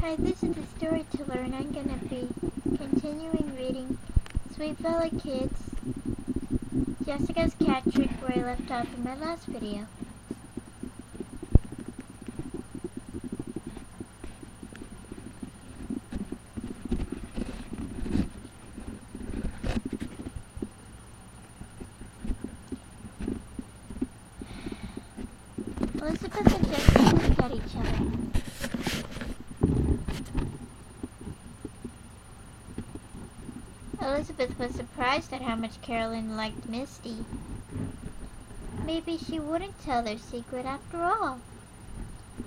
Hi, this is the storyteller, and I'm gonna be continuing reading Sweet Valley Kids, Jessica's Cat Trick, where I left off in my last video. Elizabeth and Jessica look at each other. Elizabeth was surprised at how much Carolyn liked Misty. Maybe she wouldn't tell their secret after all.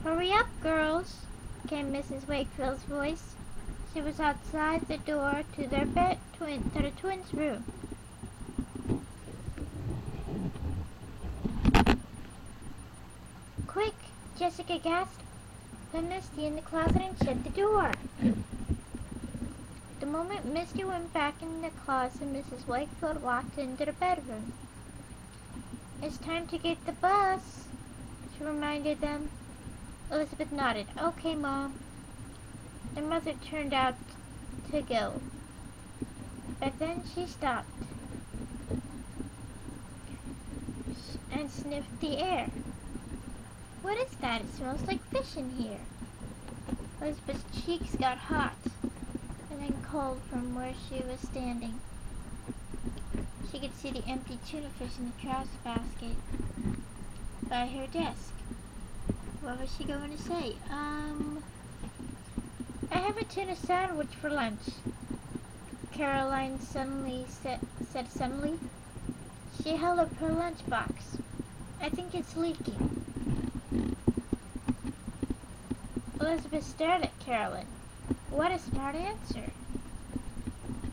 "Hurry up, girls," came Mrs. Wakefield's voice. She was outside the door to the twins' room. "Quick," Jessica gasped. "Put Misty in the closet and shut the door." The moment Misty went back in the closet, Mrs. Wakefield walked into the bedroom. "It's time to get the bus," she reminded them. Elizabeth nodded. "Okay, Mom." Their mother turned out to go, but then she stopped and sniffed the air. "What is that? It smells like fish in here." Elizabeth's cheeks got hot and then cold from where she was standing. She could see the empty tuna fish in the trash basket by her desk. What was she going to say? "I have a tuna sandwich for lunch," Caroline said suddenly. She held up her lunchbox. "I think it's leaking." Elizabeth stared at Carolyn. What a smart answer.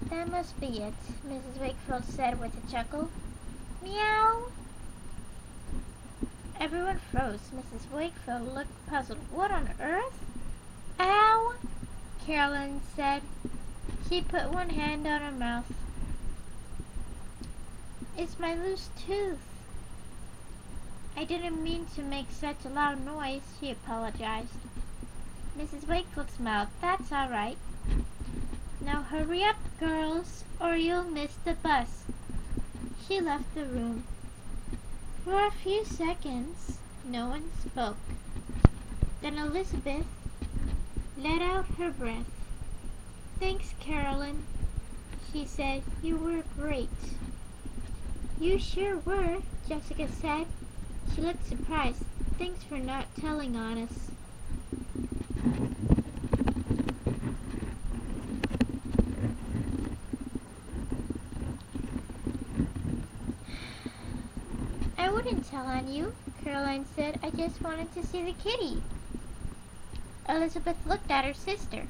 "That must be it," Mrs. Wakefield said with a chuckle. "Meow." Everyone froze. Mrs. Wakefield looked puzzled. "What on earth?" "Ow," Carolyn said. She put one hand on her mouth. "It's my loose tooth." "I didn't mean to make such a loud noise," she apologized. Mrs. Wakefield smiled. "That's all right. Now hurry up, girls, or you'll miss the bus." She left the room. For a few seconds, no one spoke. Then Elizabeth let out her breath. "Thanks, Carolyn," she said. "You were great." "You sure were," Jessica said. She looked surprised. "Thanks for not telling on us." "I wouldn't tell on you," Caroline said. "I just wanted to see the kitty." Elizabeth looked at her sister.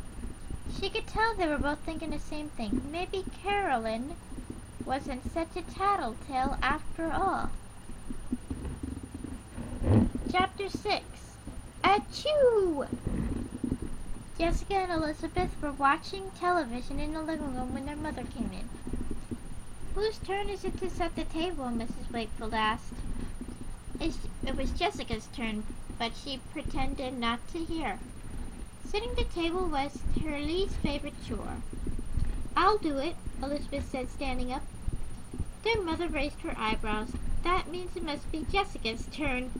She could tell they were both thinking the same thing. Maybe Carolyn wasn't such a tattletale after all. Chapter 6. Achoo! Jessica and Elizabeth were watching television in the living room when their mother came in. "Whose turn is it to set the table?" Mrs. Wakefield asked. It was Jessica's turn, but she pretended not to hear. Setting the table was her least favorite chore. "I'll do it," Elizabeth said, standing up. Their mother raised her eyebrows. "That means it must be Jessica's turn.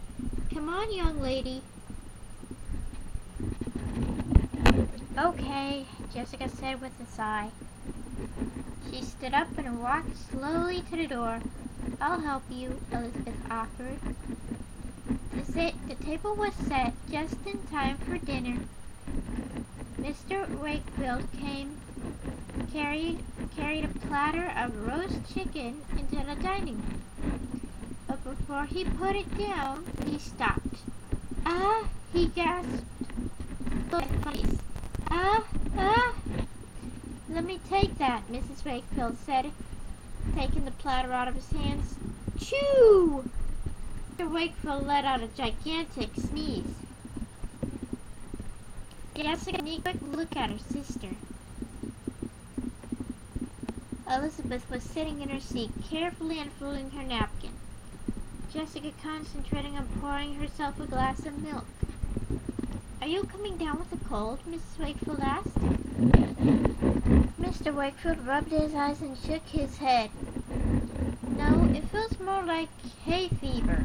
Come on, young lady." "Okay," Jessica said with a sigh. She stood up and walked slowly to the door. "I'll help you," Elizabeth offered. The table was set just in time for dinner. Mr. Wakefield carried a platter of roast chicken into the dining room. But before he put it down, he stopped. "Ah!" he gasped. "Look at my face. Ah! Let me take that," Mrs. Wakefield said, taking the platter out of his hands. "Chew!" Mr. Wakefield let out a gigantic sneeze. Jessica gave a quick look at her sister. Elizabeth was sitting in her seat, carefully unfolding her napkin. Jessica concentrating on pouring herself a glass of milk. Are you coming down with a cold? Mrs. Wakefield asked. Mr. Wakefield rubbed his eyes and shook his head. No, it feels more like hay fever,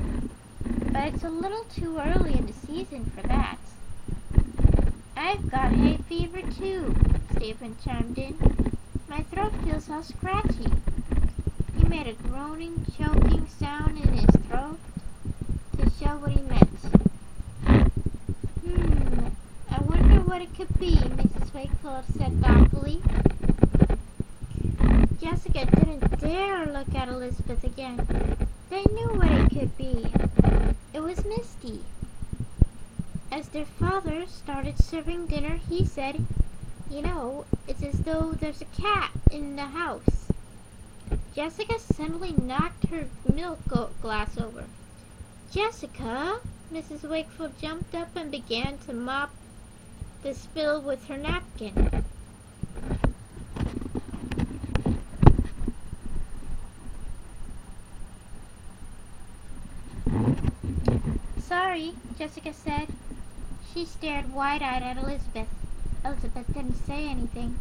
but it's a little too early in the season for that. I've got hay fever too, Stephen chimed in. My throat feels all scratchy. He made a groaning, choking sound in his throat to show what he meant. I wonder what it could be, Mrs. Wakefield said thoughtfully. Jessica didn't dare look at Elizabeth again. They knew what it could be. It was Misty. As their father started serving dinner, he said, "You know, it's as though there's a cat in the house." Jessica suddenly knocked her milk glass over. "Jessica!" Mrs. Wakefield jumped up and began to mop the spill with her napkin. "Sorry," Jessica said. She stared wide-eyed at Elizabeth. Elizabeth didn't say anything.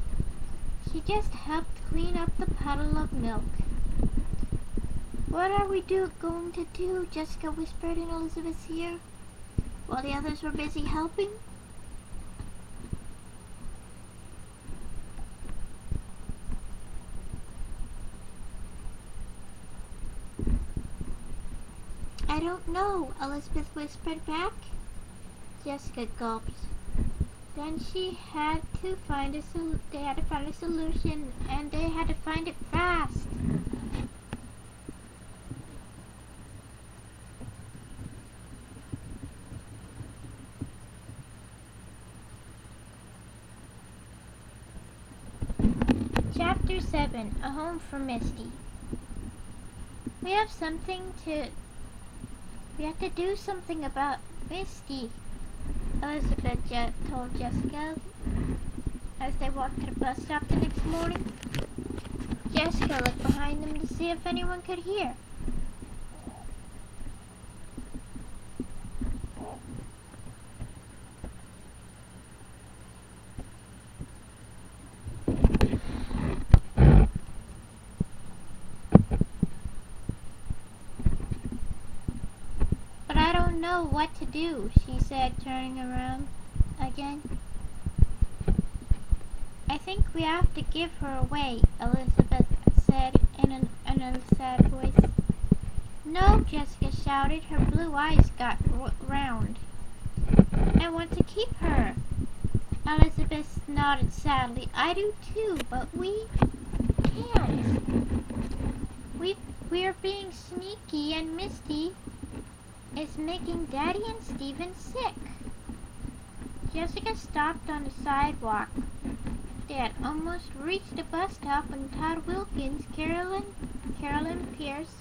She just helped clean up the puddle of milk. "What are we going to do?" Jessica whispered in Elizabeth's ear, while the others were busy helping. "I don't know," Elizabeth whispered back. Jessica gulped. Then they had to find a solution, and they had to find it fast. Chapter 7: A Home for Misty. We have to do something about Misty," Elizabeth told Jessica as they walked to the bus stop the next morning. Jessica looked behind them to see if anyone could hear. "But I don't know what to do," she said, turning around again. "I think we have to give her away," Elizabeth said in a sad voice. "No," Jessica shouted. Her blue eyes got round. "I want to keep her." Elizabeth nodded sadly. "I do too, but we can't. We're being sneaky, and Misty is making Daddy and Stephen sick." Jessica stopped on the sidewalk. They had almost reached the bus stop when Todd Wilkins, Carolyn Pierce,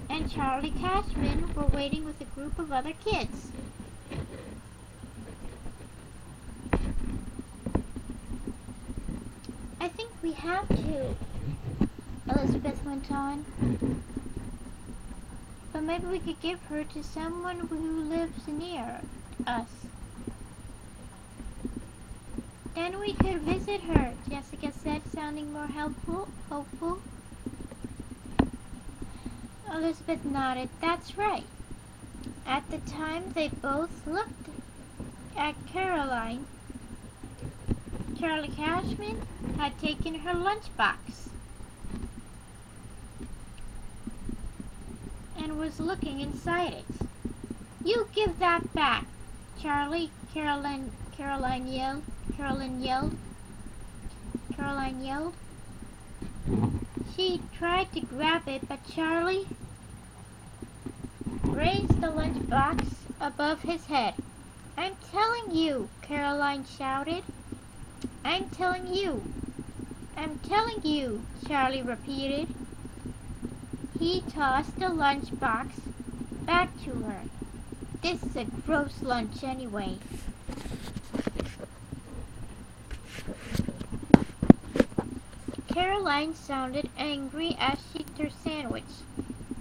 and Charlie Cashman were waiting with a group of other kids. "I think we have to," Elizabeth went on. "But maybe we could give her to someone who lives near us. Then we could visit her," Jessica said, sounding more hopeful. Elizabeth nodded. "That's right." At the time, they both looked at Caroline. Charlie Cashman had taken her lunchbox and was looking inside it. "You give that back, Charlie!" Caroline yelled. She tried to grab it, but Charlie raised the lunchbox above his head. "I'm telling you," Caroline shouted. "I'm telling you. I'm telling you," Charlie repeated. He tossed the lunchbox back to her. "This is a gross lunch anyway." Caroline sounded angry as she ate her sandwich.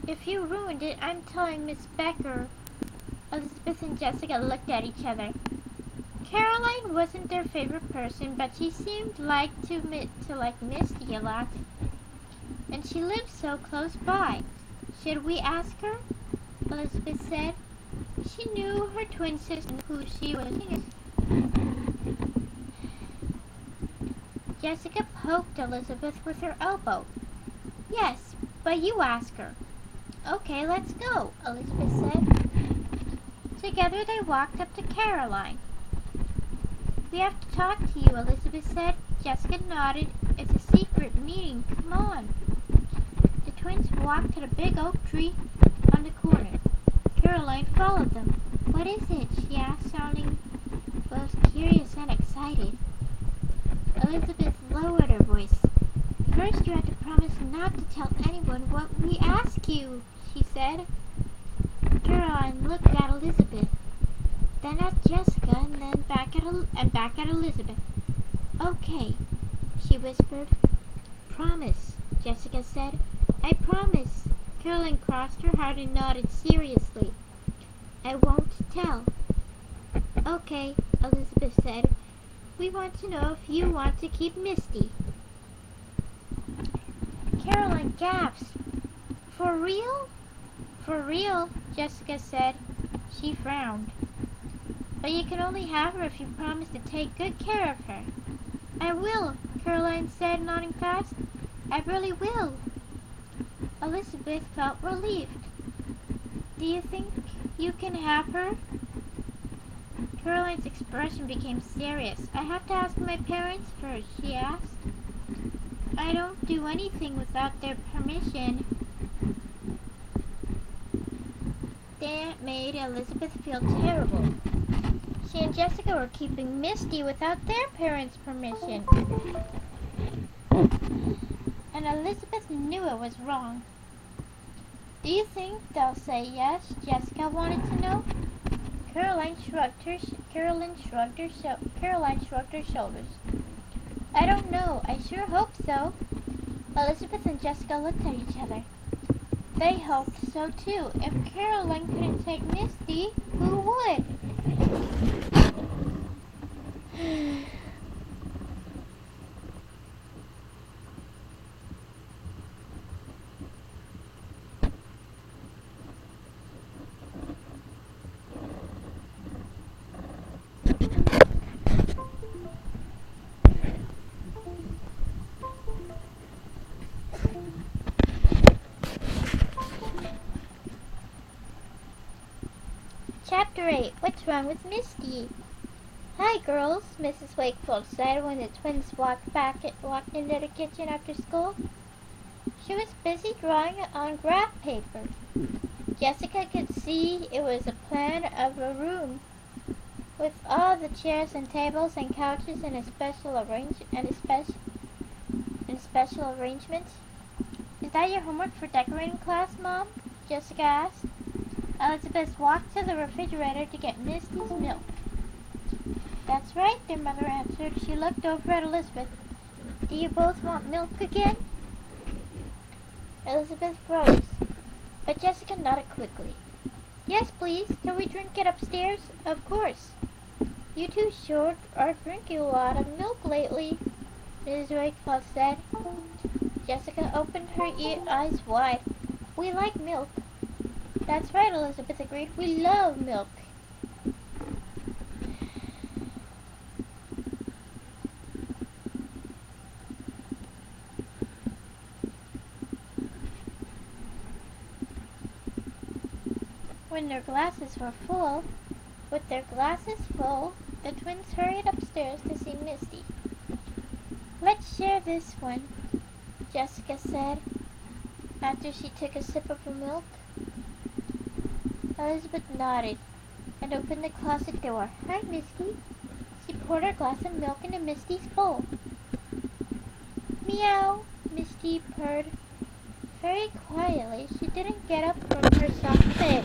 "If you ruined it, I'm telling Miss Becker." Elizabeth and Jessica looked at each other. Caroline wasn't their favorite person, but she seemed to like Misty a lot, and she lived so close by. Should we ask her? Elizabeth said. She knew her twin sister who she was. Jessica poked Elizabeth with her elbow. Yes, but you ask her. Okay, let's go, Elizabeth said. Together they walked up to Caroline. We have to talk to you, Elizabeth said. Jessica nodded. It's a secret meeting. Come on. The twins walked to the big oak tree on the corner. Caroline followed them. What is it? She asked, sounding both curious and excited. Elizabeth lowered her voice. First you have to promise not to tell anyone what we ask you, she said. Caroline looked at Elizabeth, then at Jessica, and then back at Elizabeth. Okay, she whispered. Promise, Jessica said. I promise. Caroline crossed her heart and nodded seriously. I won't tell. Okay, Elizabeth said. We want to know if you want to keep Misty. Caroline gasped. For real? For real, Jessica said. She frowned. But you can only have her if you promise to take good care of her. I will, Caroline said, nodding fast. I really will. Elizabeth felt relieved. Do you think you can have her? Caroline's expression became serious. I have to ask my parents first, she asked. I don't do anything without their permission. That made Elizabeth feel terrible. She and Jessica were keeping Misty without their parents' permission. And Elizabeth knew it was wrong. Do you think they'll say yes? Jessica wanted to know. Caroline shrugged her shoulders. I don't know. I sure hope so. Elizabeth and Jessica looked at each other. They hoped so too. If Caroline couldn't take Misty, who would? Chapter 8. What's wrong with Misty? Hi, girls, Mrs. Wakefield said when the twins walked into the kitchen after school. She was busy drawing on graph paper. Jessica could see it was a plan of a room with all the chairs and tables and couches in a special arrangement. Is that your homework for decorating class, Mom? Jessica asked. Elizabeth walked to the refrigerator to get Misty's milk. That's right, their mother answered. She looked over at Elizabeth. Do you both want milk again? Elizabeth froze, but Jessica nodded quickly. Yes, please. Can we drink it upstairs? Of course. You two sure are drinking a lot of milk lately, Mrs. Wakefield said. Jessica opened her eyes wide. We like milk. That's right, Elizabeth agreed. We love milk. When their glasses were full, the twins hurried upstairs to see Misty. Let's share this one, Jessica said, after she took a sip of her milk. Elizabeth nodded and opened the closet door. Hi, Misty. She poured her glass of milk into Misty's bowl. Meow, Misty purred. Very quietly, she didn't get up from her soft bed.